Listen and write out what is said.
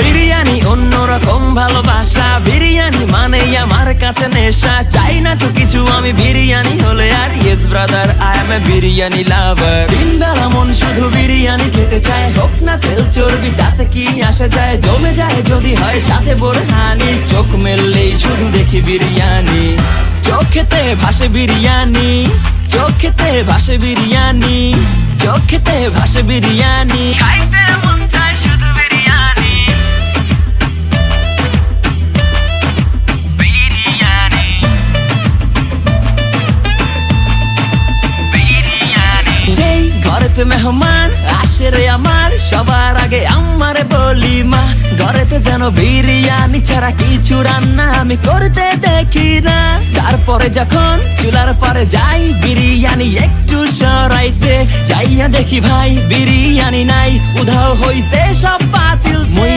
বিরিয়ানি অন্যরকম ভালোবাসা, বিরিয়ানি মানে আমার কাছে নেশা। চাই না তো কিছু আমি বিরিয়ানি হলে আর, yes brother I M A biryani লাভার। দিন বেলা মন শুধু বিরিয়ানি খেতে চায়, হোক না তেল চর্বি তাতে কি আসে যায়। জমে যায় যদি হয় সাথে বোরহানি, চোখ মেললেই শুধু দেখি বিরিয়ানি। চোখেতে ভাসে বিরিয়ানি, চোখেতে ভাসে বিরিয়ানি, চোখেতে ভাসে বিরিয়ানি। খাইতে মন চায় শুধু বিরিয়ানি, বিরিয়ানি, বিরিয়ানি। যেই ঘরেতে মেহমান আসে রে আমার, সবার আগে আমারে বলি মা। ঘরেতে যেন বিরিয়ানি ছাড়া কিছু রান্না আমি করতে দেখি না। তারপরে যখন চুলার পরে যাই বিরিয়ানি একটু সরাইতে, যাইয়া দেখি ভাই বিরিয়ানি নাই, উধাও হইছে সব পাতিল। মই